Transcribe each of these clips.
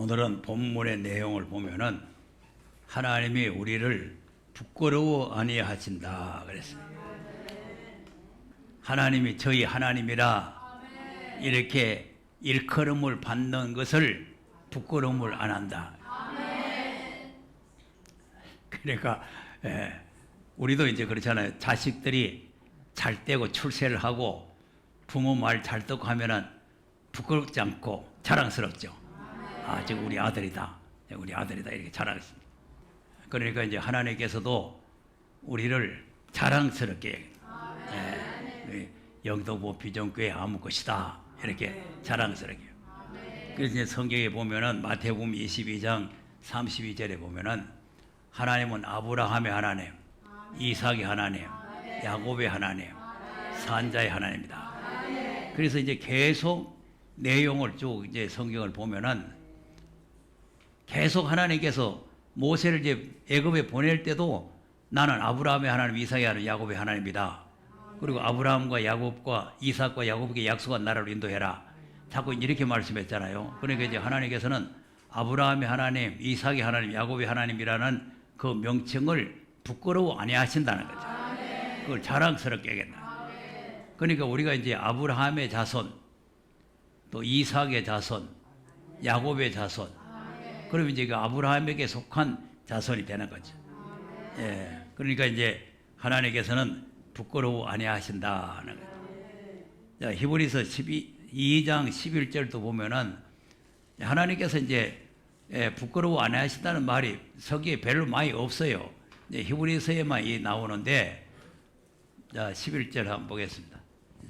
오늘은 본문의 내용을 보면은 하나님이 우리를 부끄러워 아니하신다 그랬어요. 하나님이 저희 하나님이라 이렇게 일컬음을 받는 것을 부끄러움을 안 한다. 그러니까 우리도 이제 그렇잖아요. 자식들이 잘 되고 출세를 하고 부모 말 잘 듣고 하면은 부끄럽지 않고 자랑스럽죠. 아, 지금 우리 아들이다. 우리 아들이다. 이렇게 자랑했습니다. 그러니까 이제 하나님께서도 우리를 자랑스럽게 영도보 비전교회 아무 것이다. 이렇게 자랑스럽게. 그래서 이제 성경에 보면은 마태복음 22장 32절에 보면은 하나님은 아브라함의 하나님, 이삭의 하나님, 야곱의 하나님, 산자의 하나님이다. 그래서 이제 계속 내용을 쭉 이제 성경을 보면은 계속 하나님께서 모세를 이제 애굽에 보낼 때도 나는 아브라함의 하나님, 이삭의 하나님, 야곱의 하나님이다. 그리고 아브라함과 야곱과 이삭과 야곱에게 약속한 나라로 인도해라. 자꾸 이렇게 말씀했잖아요. 그러니까 이제 하나님께서는 아브라함의 하나님, 이삭의 하나님, 야곱의 하나님이라는 그 명칭을 부끄러워 아니하신다는 거죠. 그걸 자랑스럽게 하겠다. 그러니까 우리가 이제 아브라함의 자손, 또 이삭의 자손, 야곱의 자손, 그러면 이제 그 아브라함에게 속한 자손이 되는 거죠. 예. 그러니까 이제 하나님께서는 부끄러워 아니하신다는 거죠. 자, 히브리서 2장 11절도 보면은 하나님께서 이제 부끄러워 아니하신다는 말이 서기에 별로 많이 없어요. 히브리서에만 나오는데, 자, 11절 한번 보겠습니다.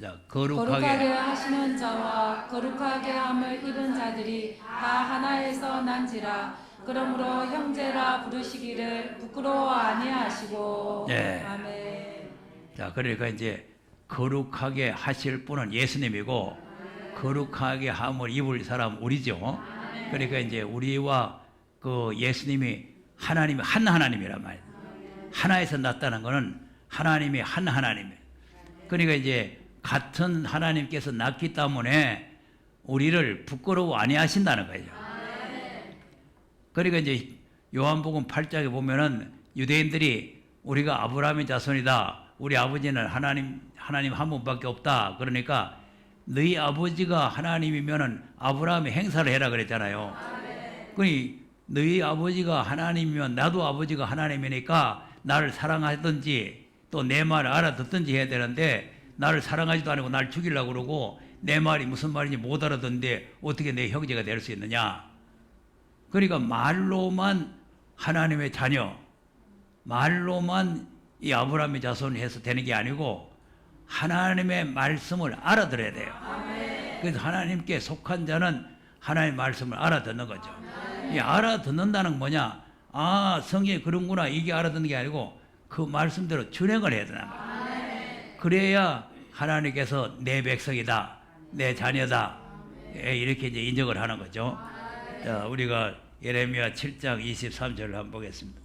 자, 거룩하게 하시는 자와 거룩하게 함을 입은 자들이 다 하나에서 난지라. 그러므로 형제라 부르시기를 부끄러워 아니하시고. 네. 아멘. 자, 그러니까 이제 거룩하게 하실 분은 예수님이고 거룩하게 함을 입을 사람 우리죠. 그러니까 이제 우리와 그 예수님이 하나님이 한 하나님이란 말이에요. 하나에서 났다는 것은 하나님이 한 하나님이에요. 그러니까 이제 같은 하나님께서 낳기 때문에 우리를 부끄러워 아니하신다는 거죠. 그러니까 이제 요한복음 8장에 보면은 유대인들이 우리가 아브라함의 자손이다. 우리 아버지는 하나님 한 분밖에 없다. 그러니까 너희 아버지가 하나님이면은 아브라함의 행사를 해라 그랬잖아요. 그러니 너희 아버지가 하나님이면 나도 아버지가 하나님이니까 나를 사랑하든지 또 내 말을 알아듣든지 해야 되는데 나를 사랑하지도 않고 나를 죽이려고 그러고 내 말이 무슨 말인지 못 알아듣는데 어떻게 내 형제가 될 수 있느냐. 그러니까 말로만 하나님의 자녀, 말로만 이 아브라함의 자손이 해서 되는 게 아니고 하나님의 말씀을 알아들어야 돼요. 그래서 하나님께 속한 자는 하나님의 말씀을 알아듣는 거죠. 이 알아듣는다는 건 뭐냐? 아, 성경이 그런구나. 이게 알아듣는 게 아니고 그 말씀대로 준행을 해야 되는 거예요. 그래야 하나님께서 내 백성이다, 내 자녀다, 이렇게 이제 인정을 하는 거죠. 자, 우리가 예레미야 7장 23절을 한번 보겠습니다.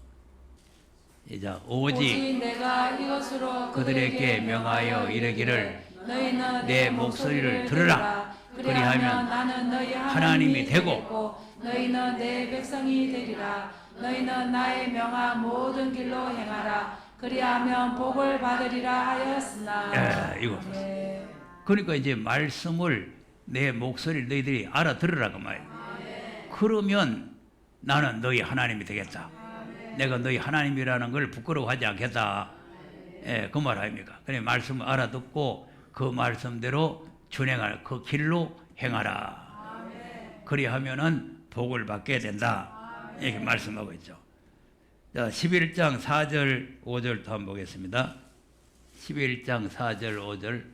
오직 내가 이것으로 그들에게 명하여 이르기를 너희는 내 목소리를 들으라. 그리하면 나는 너희 하나님이 되고 너희는 내 백성이 되리라. 너희는 나의 명한 모든 길로 행하라. 그리하면 복을 받으리라 하였으나. 이거. 그러니까 이제 말씀을 내 목소리를 너희들이 알아들으라고 말이에요. 그러면 나는 너희 하나님이 되겠다. 내가 너희 하나님이라는 걸 부끄러워하지 않겠다. 그 말 아닙니까? 그래 말씀을 알아듣고 그 말씀대로 준행할 그 길로 행하라. 그리하면은 복을 받게 된다. 이렇게 말씀하고 있죠. 자, 11장 4절 5절도 한번 보겠습니다. 11장 4절 5절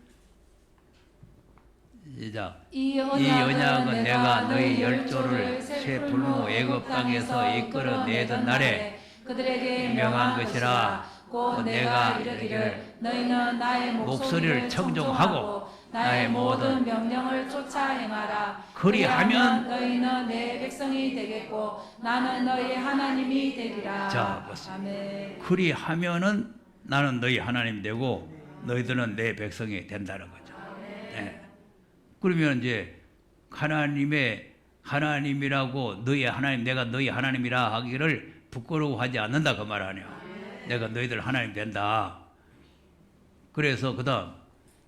시작. 이 언약은 내가 너희 열조를 새 불모 애굽 땅에서 이끌어내던 날에 그들에게 명한 것이라. 곧 내가 이르기를 너희는 나의 목소리를 청종하고 나의 모든 명령을 쫓아 행하라. 그리하면 너희는 내 백성이 되겠고 나는 너희 하나님이 되리라. 자, 보세요. 아멘. 그리하면은 나는 너희 하나님이 되고 너희들은 내 백성이 된다는 거죠. 네. 그러면 이제 하나님의 하나님이라고 너희 하나님 내가 너희 하나님이라 하기를 부끄러워하지 않는다 그 말 아니야. 내가 너희들 하나님 된다. 그래서 그다음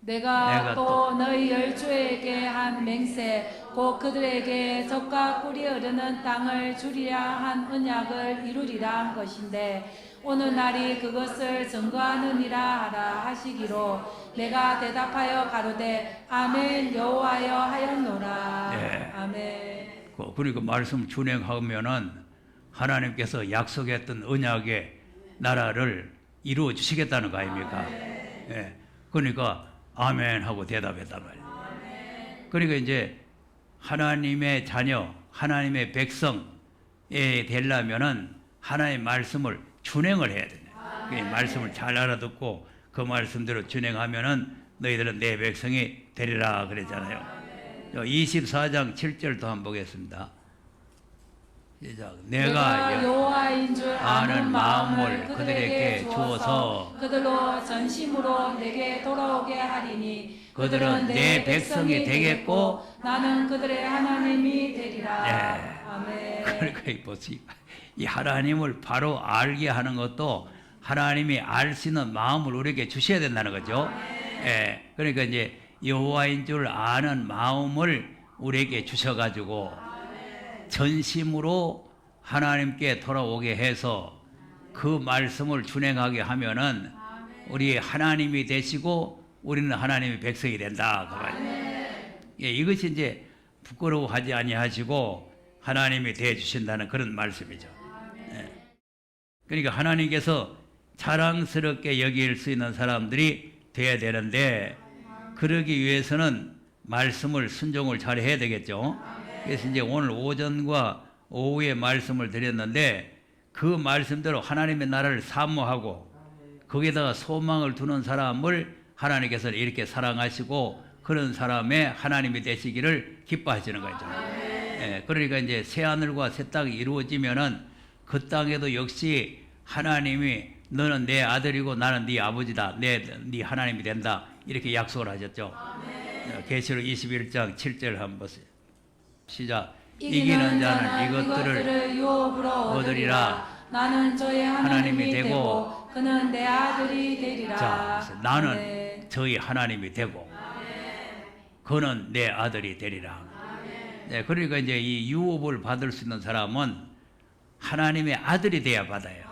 내가 또 너희 열조에게 한 맹세 곧 그들에게 젖과 꿀이 흐르는 땅을 주리라 한 언약을 이루리라 한 것인데 오늘날이 그것을 증거하느니라 하라 하시기로 내가 대답하여 가로되 아멘 여호와여 하였노라. 네. 아멘. 그리고 말씀 준행하면은 하나님께서 약속했던 언약의 나라를 이루어 주시겠다는 거 아닙니까? 예. 그러니까 아멘 하고 대답했단 말이에요. 그러니까 이제 하나님의 자녀, 하나님의 백성에 되려면은 하나님의 말씀을 준행을 해야 된다. 그 말씀을 잘 알아듣고 그 말씀대로 준행하면은 너희들은 내 백성이 되리라 그랬잖아요. 24장 7절도 한번 보겠습니다. 시작. 내가 여호와인 줄 아는 마음을 그들에게 주어서 그들로 전심으로 내게 돌아오게 하리니 그들은 내 백성이 되겠고 나는 그들의 하나님이 되리라. 네. 아멘. 그러니까 보세요. 이 하나님을 바로 알게 하는 것도 하나님이 알 수 있는 마음을 우리에게 주셔야 된다는 거죠. 예. 그러니까 이제 여호와인 줄 아는 마음을 우리에게 주셔가지고 전심으로 하나님께 돌아오게 해서 그 말씀을 준행하게 하면은 우리 하나님이 되시고 우리는 하나님의 백성이 된다. 그 말이에요. 예, 이것이 이제 부끄러워하지 아니하시고 하나님이 되어 주신다는 그런 말씀이죠. 예. 그러니까 하나님께서 자랑스럽게 여길 수 있는 사람들이 돼야 되는데 그러기 위해서는 말씀을 순종을 잘 해야 되겠죠. 그래서 이제 오늘 오전과 오후에 말씀을 드렸는데 그 말씀대로 하나님의 나라를 사모하고 거기에다가 소망을 두는 사람을 하나님께서 이렇게 사랑하시고 그런 사람의 하나님이 되시기를 기뻐하시는 거죠. 예, 그러니까 이제 새 하늘과 새 땅이 이루어지면은 그 땅에도 역시 하나님이 너는 내 아들이고 나는 네 아버지다. 네 하나님이 된다. 이렇게 약속을 하셨죠. 계시록 21장 7절 한번 보세요. 시작. 이기는 자는 이것들을 유업으로 얻으리라. 나는 저의 하나님이 되고 그는 내 아들이 되리라. 자, 나는 저희 하나님이 되고 그는 내 아들이 되리라. 네, 그러니까 이제 이 유업을 받을 수 있는 사람은 하나님의 아들이 돼야 받아요.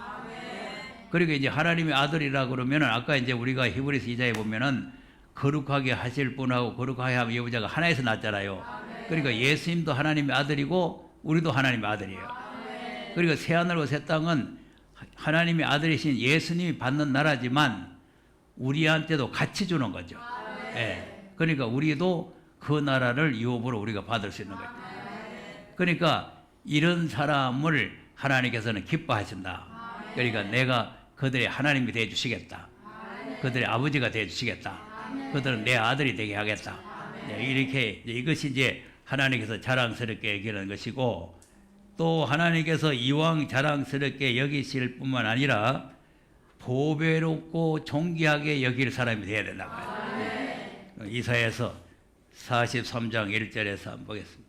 그러니까 이제 하나님의 아들이라 그러면은 아까 이제 우리가 히브리서 2장에 보면은 거룩하게 하실 분하고 거룩하게 하면 여부자가 하나에서 났잖아요. 그러니까 예수님도 하나님의 아들이고 우리도 하나님의 아들이에요. 그러니까 새하늘과 새 땅은 하나님의 아들이신 예수님이 받는 나라지만 우리한테도 같이 주는 거죠. 예. 그러니까 우리도 그 나라를 유업으로 우리가 받을 수 있는 거예요. 그러니까 이런 사람을 하나님께서는 기뻐하신다. 그러니까 내가 그들의 하나님이 되어 주시겠다. 그들의 아버지가 되어 주시겠다. 그들은 내 아들이 되게 하겠다. 이렇게 이것이 이제 하나님께서 자랑스럽게 여기는 것이고 또 하나님께서 이왕 자랑스럽게 여기실 뿐만 아니라 보배롭고 존귀하게 여길 사람이 되어야 된다고 해요. 이사야서 43장 1절에서 한번 보겠습니다.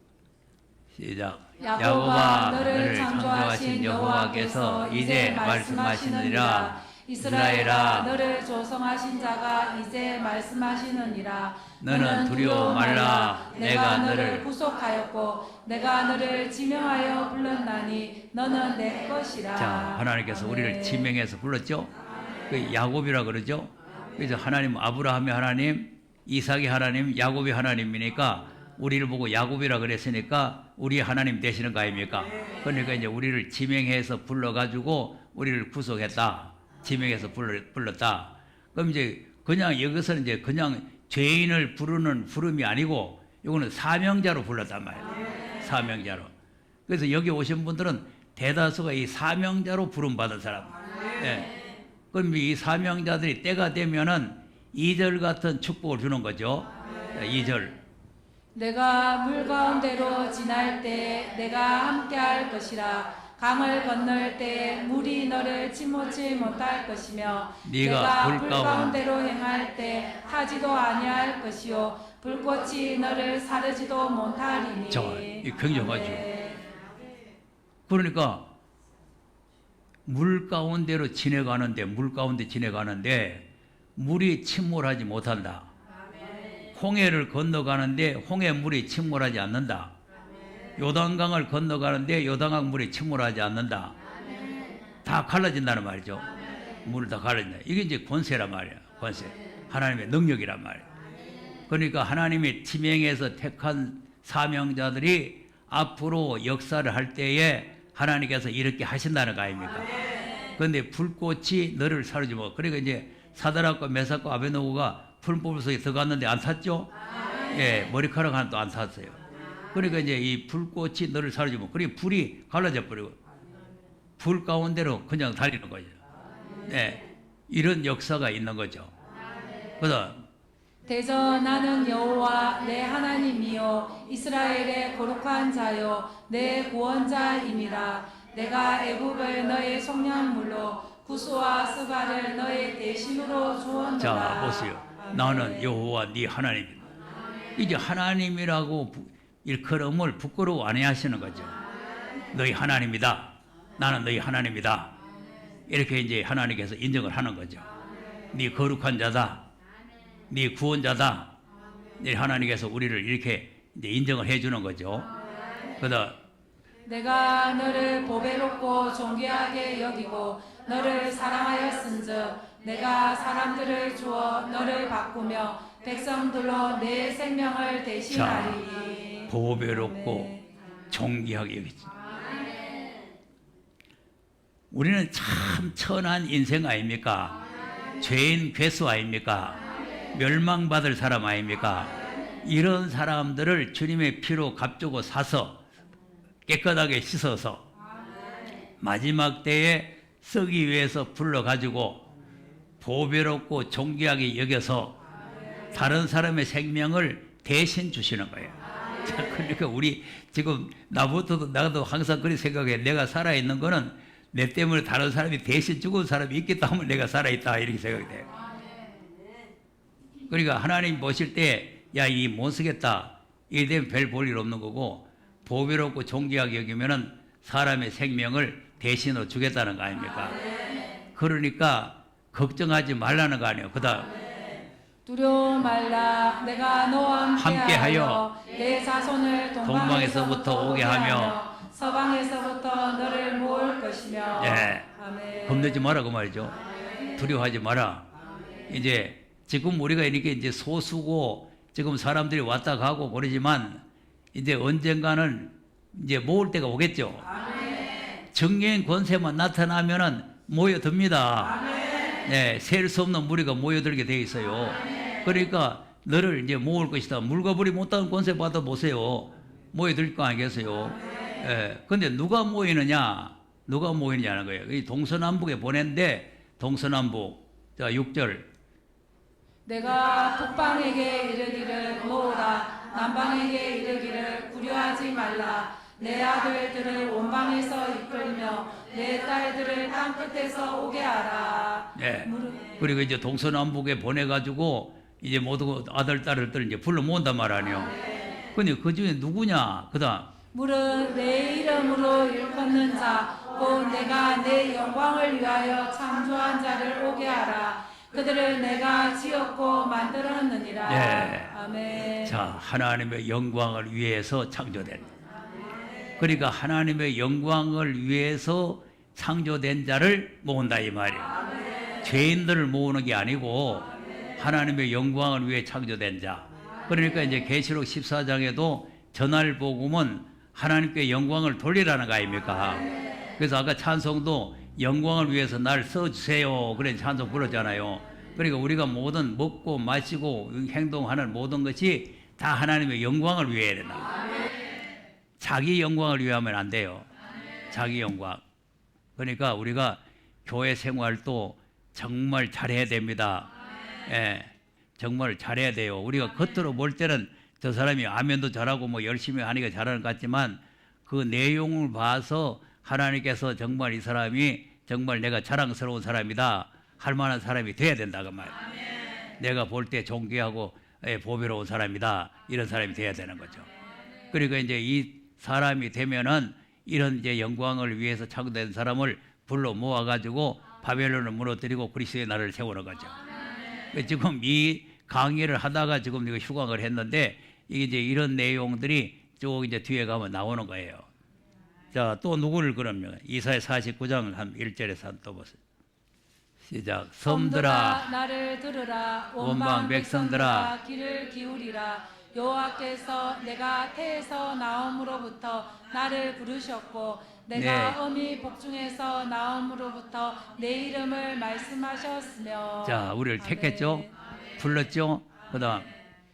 시작. 야곱아 너를 창조하신 여호와께서 이제 말씀하시느니라. 이스라엘아 너를 조성하신 자가 이제 말씀하시느니라. 너는 두려워 말라. 내가 너를 구속하였고 내가 너를 지명하여 불렀나니 너는 내 것이라. 자, 하나님께서 우리를 지명해서 불렀죠. 그 야곱이라 그러죠. 그래서 하나님 아브라함의 하나님, 이삭의 하나님, 야곱의 하나님이니까 우리를 보고 야곱이라 그랬으니까 우리의 하나님 되시는 거 아닙니까? 그러니까 이제 우리를 지명해서 불러가지고 우리를 구속했다. 지명해서 불렀다. 그럼 이제 그냥 여기서는 이제 그냥 죄인을 부르는 부름이 아니고 이거는 사명자로 불렀단 말이에요. 사명자로. 그래서 여기 오신 분들은 대다수가 이 사명자로 부름받은 사람. 네. 그럼 이 사명자들이 때가 되면은 2절 같은 축복을 주는 거죠. 2절. 내가 물 가운데로 지날 때 내가 함께할 것이라. 강을 건널 때 물이 너를 침몰치 못할 것이며 네가 불 가운데로 행할 때 타지도 아니할 것이요 불꽃이 너를 사르지도 못하리니. 자, 이 굉장하죠. 아멘. 그러니까 물 가운데로 지나가는데 물이 침몰하지 못한다. 홍해를 건너가는데 홍해 물이 침몰하지 않는다. 요단강을 건너가는데 요단강 물이 침몰하지 않는다. 다 갈라진다는 말이죠. 물을 다 갈라진다. 이게 이제 권세란 말이야. 권세. 하나님의 능력이란 말이야. 그러니까 하나님이 지명해서 택한 사명자들이 앞으로 역사를 할 때에 하나님께서 이렇게 하신다는 거 아닙니까? 그런데 불꽃이 너를 사르지고, 그러니까 이제 사드락과 메삭과 아베노고가 풀불 속에 들어갔는데 안 탔죠? 예, 머리카락 하나도 안 탔어요. 그러니까 이제 이 불꽃이 너를 사르지고, 그리고 불이 갈라져 버리고 불 가운데로 그냥 달리는 거죠. 네, 이런 역사가 있는 거죠. 그래서 대저 나는 여호와 내 하나님이요 이스라엘의 거룩한 자요 내 구원자임이라. 내가 애굽을 너의 속량물로 구스와 스바를 너의 대신으로 주었노라. 자, 보세요. 나는 여호와 네 하나님이다. 이제 하나님이라고 일컬음을 부끄러워 안 하시는 거죠. 너희 하나님이다. 나는 너희 하나님이다. 이렇게 이제 하나님께서 인정을 하는 거죠. 네 거룩한 자다. 네 구원자다. 네 하나님께서 우리를 이렇게 이제 인정을 해주는 거죠. 그다 내가 너를 보배롭고 존귀하게 여기고 너를 사랑하였은즉 내가 사람들을 주어 너를 바꾸며 백성들로 내 생명을 대신하리니. 보배롭고 존귀하게 여기지. 우리는 참 천한 인생 아닙니까? 죄인 괴수 아닙니까? 멸망받을 사람 아닙니까? 이런 사람들을 주님의 피로 값주고 사서 깨끗하게 씻어서 마지막 때에 쓰기 위해서 불러가지고 보배롭고 존귀하게 여겨서 다른 사람의 생명을 대신 주시는 거예요. 자, 그러니까 우리 지금 나도 항상 그렇게 생각해. 내가 살아있는 거는 내 때문에 다른 사람이 대신 죽은 사람이 있기 때문에 내가 살아있다 이렇게 생각이 돼요. 그러니까 하나님 보실 때 야, 이 못 쓰겠다. 이래 되면 별 볼 일 없는 거고 보배롭고 존귀하게 여기면은 사람의 생명을 대신으로 주겠다는 거 아닙니까? 그러니까 걱정하지 말라는 거 아니에요. 그다음 두려워 말라. 내가 너와 함께하여 함께하여 내 자손을 동방에서부터 오게 하며 서방에서부터 너를 모을 것이며. 예. 아멘. 겁내지 마라 그 말이죠. 두려워하지 마라. 이제 지금 우리가 이렇게 이제 소수고 지금 사람들이 왔다 가고 그러지만 이제 언젠가는 이제 모을 때가 오겠죠. 정계인 권세만 나타나면은 모여듭니다. 네, 셀 수 없는 무리가 모여들게 돼 있어요. 그러니까 너를 이제 모을 것이다. 물과 불이 못하는 권세 받아 보세요. 모여들 거 아니겠어요? 예. 근데 누가 모이느냐는 거예요. 이 동서남북에 보낸데 동서남북. 자, 6절. 내가 북방에게 이르기를 모으라. 남방에게 이르기를 구려하지 말라. 내 아들들을 원방에서 이끌며 내 딸들을 땅끝에서 오게 하라. 예. 그리고 이제 동서남북에 보내가지고 이제 모두 아들, 딸들 이제 불러 모은단 말 아니에요. 근데 그 중에 누구냐? 그다음. 물은 내 이름으로 일컫는 자, 곧 내가 내 영광을 위하여 창조한 자를 오게 하라. 그들을 내가 지었고 만들었느니라. 예. 아멘. 자, 하나님의 영광을 위해서 창조된. 그러니까 하나님의 영광을 위해서 창조된 자를 모은다 이 말이에요. 죄인들을 모으는 게 아니고 하나님의 영광을 위해 창조된 자. 그러니까 이제 계시록 14장에도 전할 복음은 하나님께 영광을 돌리라는 거 아닙니까? 그래서 아까 찬송도 영광을 위해서 날 써주세요. 그래 찬송 불렀잖아요. 그러니까 우리가 모든 먹고 마시고 행동하는 모든 것이 다 하나님의 영광을 위해야 된다. 자기 영광을 위하면 안 돼요. 자기 영광. 그러니까 우리가 교회 생활도 정말 잘해야 됩니다. 예, 정말 잘해야 돼요. 우리가 겉으로 볼 때는 저 사람이 아멘도 잘하고 뭐 열심히 하니까 잘하는 것 같지만 그 내용을 봐서 하나님께서 정말 이 사람이 정말 내가 자랑스러운 사람이다 할 만한 사람이 돼야 된다 그 말. 내가 볼 때 존귀하고 보배로운 사람이다. 이런 사람이 돼야 되는 거죠. 그리고 이제 이 사람이 되면은 이런 이제 영광을 위해서 창조된 사람을 불러 모아가지고 바벨론을 무너뜨리고 그리스도의 나라를 세우는 거죠. 지금 이 강의를 하다가 지금 이거 휴강을 했는데 이게 이제 이런 내용들이 쭉 이제 뒤에 가면 나오는 거예요. 자, 또 누구를 그러면 이사야 49장 한 1절에서 한 또 보세요. 시작. 섬들아 나를 들으라. 원방 백성들아 귀를 기울이라. 여호와께서 내가 태에서 나옴으로부터 나를 부르셨고 내가 네. 어미 복중에서 나옴으로부터 내 이름을 말씀하셨으며. 자, 우리를 아멘. 택했죠. 불렀죠. 그다음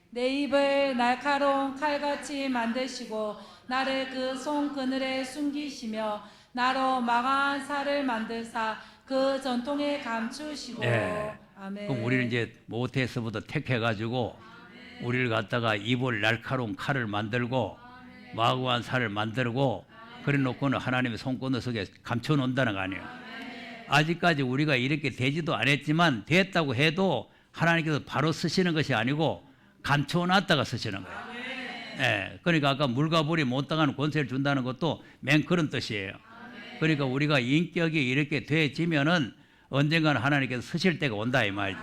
내 입을 날카로운 칼같이 만드시고 나를 그 손 그늘에 숨기시며 나로 망한 살을 만드사 그 전통에 감추시고. 네. 아멘. 그럼 우리를 이제 모태에서부터 택해가지고 우리를 갖다가 입을 날카로운 칼을 만들고 마구한 살을 만들고 그래 놓고는 하나님의 손바닥 속에 감춰 놓는다는 거 아니에요. 아직까지 우리가 이렇게 되지도 않았지만 됐다고 해도 하나님께서 바로 쓰시는 것이 아니고 감춰 놨다가 쓰시는 거예요. 예, 그러니까 아까 물과 불이 못 당하는 권세를 준다는 것도 맨 그런 뜻이에요. 그러니까 우리가 인격이 이렇게 돼지면은 언젠가는 하나님께서 쓰실 때가 온다 이 말이죠.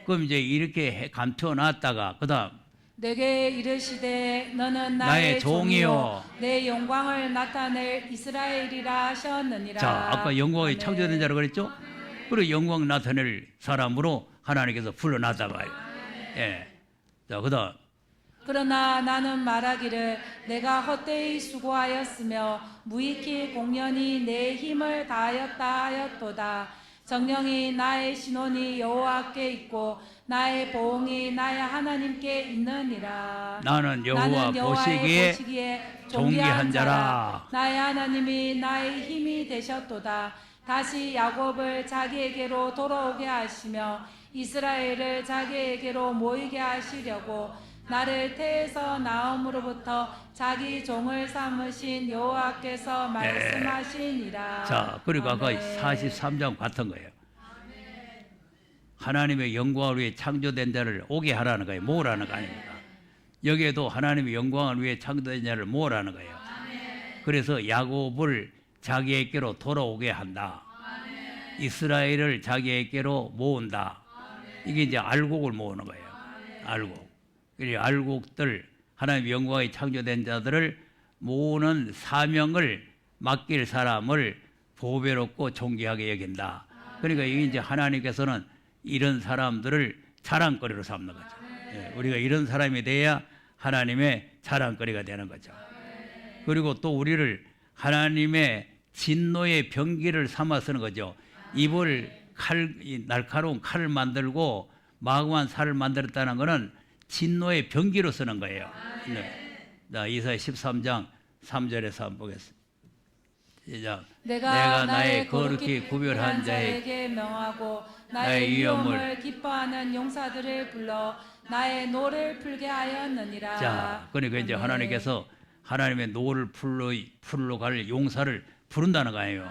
그럼 이제 이렇게 감춰 놨다가 그다음 내게 이르시되 너는 나의 나의 종이요. 종이요 내 영광을 나타낼 이스라엘이라 하셨느니라. 자, 아까 영광이 아멘. 창조된 자라고 그랬죠? 그리고 영광 나타낼 사람으로 하나님께서 불러놨다 봐요. 예. 자, 그다음 그러나 나는 말하기를 내가 헛되이 수고하였으며 무익히 공연히 내 힘을 다하였다 하였도다. 정령이 나의 신원이 여호와께 있고 나의 보응이 나의 하나님께 있느니라. 나는 여호와 여호와의 보시기에 존귀한 자라. 나의 하나님이 나의 힘이 되셨도다. 다시 야곱을 자기에게로 돌아오게 하시며 이스라엘을 자기에게로 모이게 하시려고 나를 태에서 나옴으로부터 자기 종을 삼으신 여호와께서 말씀하시니라. 자, 그리고 아까 아멘. 43장 같은 거예요. 하나님의 영광을 위해 창조된 자를 오게 하라는 거예요. 모으라는 거 아닙니까? 여기에도 하나님의 영광을 위해 창조된 자를 모으라는 거예요. 그래서 야곱을 자기에게로 돌아오게 한다. 이스라엘을 자기에게로 모은다. 이게 이제 알곡을 모으는 거예요. 알곡. 이 알곡들, 하나님의 영광이 창조된 자들을 모으는 사명을 맡길 사람을 보배롭고 존귀하게 여긴다. 그러니까 이게 이제 하나님께서는 이런 사람들을 자랑거리로 삼는 거죠. 예, 우리가 이런 사람이 돼야 하나님의 자랑거리가 되는 거죠. 그리고 또 우리를 하나님의 진노의 병기를 삼아 쓰는 거죠. 입을 날카로운 칼을 만들고 마구한 살을 만들었다는 것은 진노의 병기로 쓰는 거예요. 네. 자, 이사야 13장 3절에서 한번 보겠습니다. 시작. 내가 나의 거룩히 구별한 자에게 명하고 나의 나의 위엄을 위엄을 기뻐하는 용사들을 불러 나의 노를 풀게 하였느니라. 자, 그러니까 이제 아멘. 하나님께서 하나님의 노를 풀러 갈 용사를 부른다는 거예요.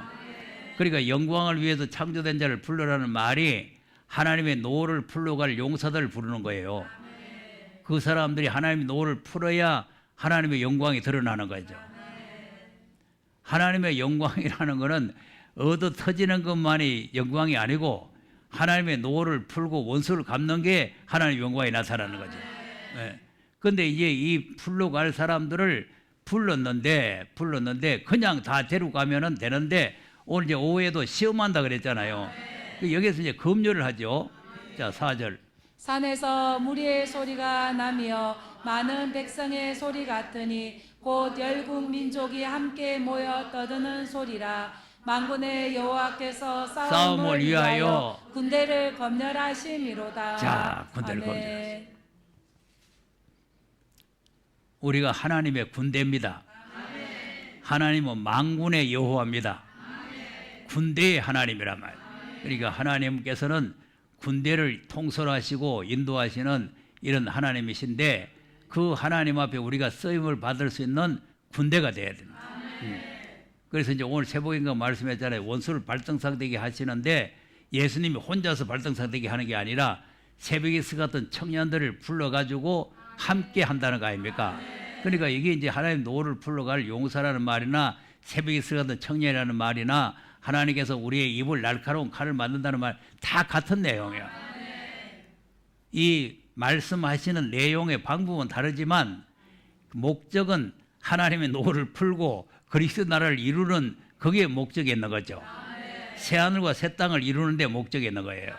그러니까 영광을 위해서 창조된 자를 불러라는 말이 하나님의 노를 풀러 갈 용사들을 부르는 거예요. 그 사람들이 하나님의 노를 풀어야 하나님의 영광이 드러나는 거죠. 하나님의 영광이라는 것은 얻어 터지는 것만이 영광이 아니고 하나님의 노를 풀고 원수를 갚는 게 하나님의 영광이 나타나는 거죠. 그런데 이제 이 풀러 갈 사람들을 불렀는데 그냥 다 데려가면 되는데 오늘 이제 오후에도 시험한다 그랬잖아요. 여기서 이제 검열을 하죠. 자, 4절. 산에서 무리의 소리가 나며 많은 백성의 소리 같으니 곧 열국 민족이 함께 모여 떠드는 소리라. 만군의 여호와께서 싸움을 위하여 군대를 검열하심이로다. 자, 군대를 아멘. 검열하심. 우리가 하나님의 군대입니다. 하나님은 만군의 여호와입니다. 군대의 하나님이란 말이에요. 그러니까 하나님께서는 군대를 통솔하시고 인도하시는 이런 하나님이신데 그 하나님 앞에 우리가 쓰임을 받을 수 있는 군대가 돼야 됩니다. 그래서 이제 오늘 세복인가 말씀했잖아요. 원수를 발등상되게 하시는데 예수님이 혼자서 발등상되게 하는 게 아니라 새벽이스 같은 청년들을 불러가지고 함께 한다는 거 아닙니까? 그러니까 이게 이제 하나님 노를 불러갈 용사라는 말이나 새벽이스 같은 청년이라는 말이나 하나님께서 우리의 입을 날카로운 칼을 만든다는 말 다 같은 내용이에요. 이 말씀하시는 내용의 방법은 다르지만 목적은 하나님의 노를 풀고 그리스도 나라를 이루는 그게 목적이 있는 거죠. 새하늘과 새 땅을 이루는 데 목적이 있는 거예요.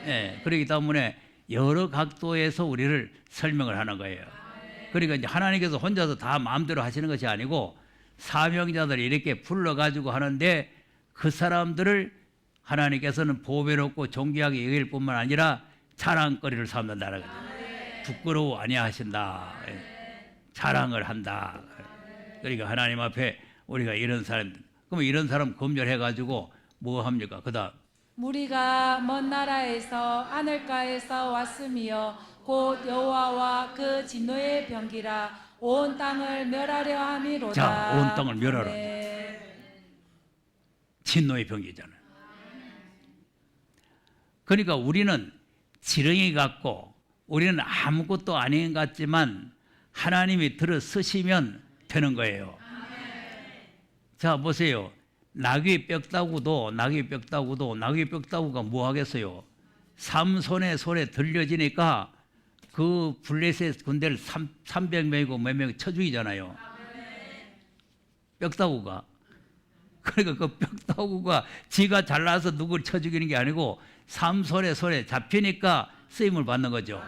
예, 그렇기 때문에 여러 각도에서 우리를 설명을 하는 거예요. 그러니까 이제 하나님께서 혼자서 다 마음대로 하시는 것이 아니고 사명자들을 이렇게 불러가지고 하는데 그 사람들을 하나님께서는 보배롭고 존귀하게 여길 뿐만 아니라 자랑거리를 삼는다는 거죠. 부끄러워 아니하신다. 자랑을 한다. 그러니까 하나님 앞에 우리가 이런 사람들, 그러면 이런 사람 검열해가지고 뭐 합니까? 그다음 무리가 먼 나라에서 하늘가에서 왔으며 곧 여호와와 그 진노의 병기라 온 땅을 멸하려 함이로다. 자, 온 땅을 멸하라. 진노의 병기잖아요. 그러니까 우리는 지렁이 같고 우리는 아무것도 아닌 것 같지만 하나님이 들어서시면 되는 거예요. 자, 보세요. 나귀 뼈다구가 뭐 하겠어요? 삼손의 손에 들려지니까 그 블레셋 군대를 300명이고 몇 명 쳐 죽이잖아요. 뼈다구가. 그러니까 그 뼈다구가 지가 잘나서 누구를 쳐 죽이는 게 아니고 삼손의 손에 잡히니까 쓰임을 받는 거죠.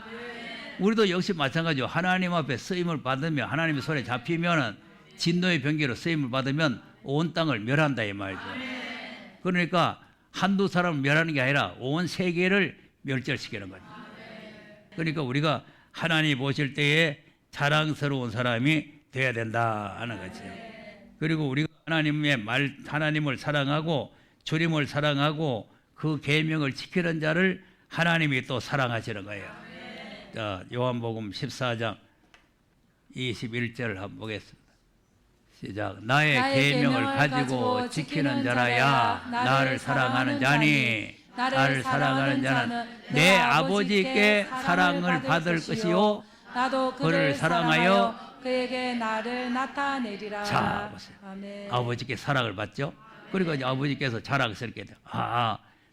우리도 역시 마찬가지죠. 하나님 앞에 쓰임을 받으면 하나님의 손에 잡히면은 진노의 병기로 쓰임을 받으면 온 땅을 멸한다 이 말이죠. 그러니까 한두 사람을 멸하는 게 아니라 온 세계를 멸절시키는 거죠. 그러니까 우리가 하나님 보실 때에 자랑스러운 사람이 돼야 된다 하는 거죠. 그리고 우리가 하나님을 사랑하고 주님을 사랑하고 그 계명을 지키는 자를 하나님이 또 사랑하시는 거예요. 자, 요한복음 14장 21절을 한번 보겠습니다. 시작. 나의 계명을 가지고 지키는 자라야 나를 사랑하는 자니 나를 사랑하는 자는 내 아버지께 사랑을 받을 것이요 나도 그를 사랑하여 그에게 나를 나타내리라. 자, 보세요. 아멘. 아버지께 사랑을 받죠. 그리고 이제 아버지께서 자랑스럽게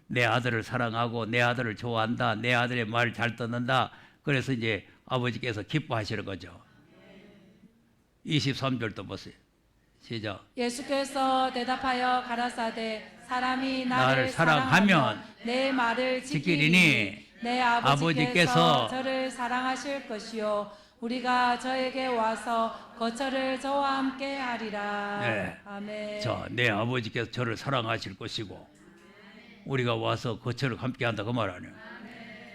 내 아들을 사랑하고 내 아들을 좋아한다. 내 아들의 말 잘 듣는다. 그래서 이제 아버지께서 기뻐하시는 거죠. 23절도 보세요. 시작. 예수께서 대답하여 가라사대 사람이 나를 사랑하면 사랑하면 내 말을 지키리니 지키리니 내 아버지께서 아버지께서 저를 사랑하실 것이요 우리가 저에게 와서 거처를 저와 함께 하리라. 네. 아멘. 자, 내 아버지께서 저를 사랑하실 것이고 우리가 와서 거처를 함께 한다 그 말 아니에요.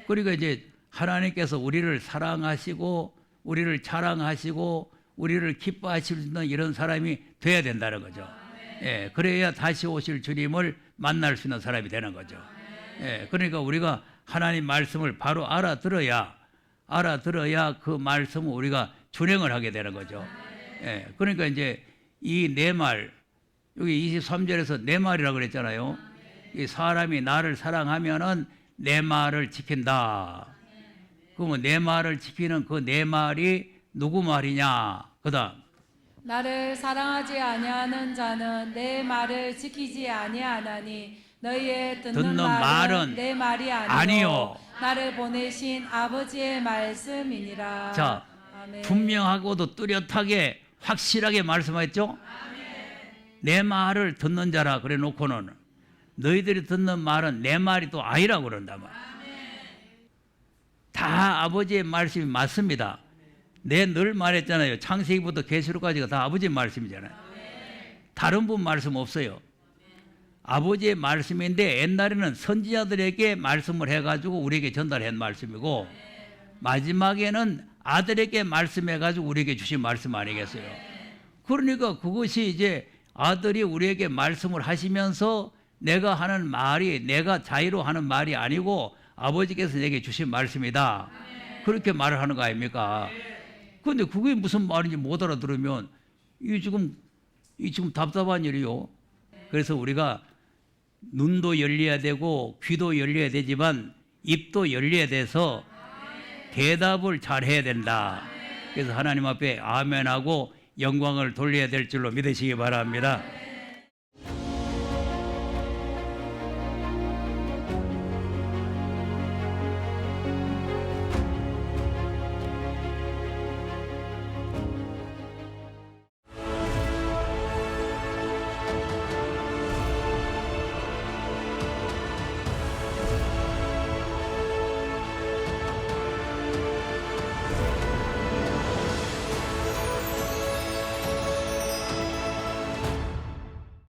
그러니까 이제 하나님께서 우리를 사랑하시고 우리를 자랑하시고 우리를 기뻐하실 수 있는 이런 사람이 돼야 된다는 거죠. 예, 그래야 다시 오실 주님을 만날 수 있는 사람이 되는 거죠. 예, 그러니까 우리가 하나님 말씀을 바로 알아들어야 그 말씀을 우리가 준행을 하게 되는 거죠. 예, 그러니까 이제 이 내 말, 여기 23절에서 내 말이라고 그랬잖아요. 이 사람이 나를 사랑하면은 내 말을 지킨다. 그러면 내 말을 지키는 그 내 말이 누구 말이냐? 그다음 나를 사랑하지 아니하는 자는 내 말을 지키지 아니하나니 너희의 듣는 말은 내 말이 아니요 나를 보내신 아버지의 말씀이니라. 자, 아멘. 분명하고도 뚜렷하게 확실하게 말씀하셨죠? 내 말을 듣는 자라 그래 놓고는 너희들이 듣는 말은 내 말이 또 아니라고 그런단 말이야. 다 아버지의 말씀이 맞습니다. 내 늘 말했잖아요. 창세기부터 계시록까지가 다 아버지의 말씀이잖아요. 다른 분 말씀 없어요. 아버지의 말씀인데 옛날에는 선지자들에게 말씀을 해가지고 우리에게 전달한 말씀이고 마지막에는 아들에게 말씀해가지고 우리에게 주신 말씀 아니겠어요. 그러니까 그것이 이제 아들이 우리에게 말씀을 하시면서 내가 하는 말이 내가 자의로 하는 말이 아니고 아버지께서 내게 주신 말씀이다. 그렇게 말을 하는 거 아닙니까? 그런데 그게 무슨 말인지 못 알아들으면 이 지금 답답한 일이요. 그래서 우리가 눈도 열려야 되고 귀도 열려야 되지만 입도 열려야 돼서 대답을 잘 해야 된다. 그래서 하나님 앞에 아멘하고 영광을 돌려야 될 줄로 믿으시기 바랍니다.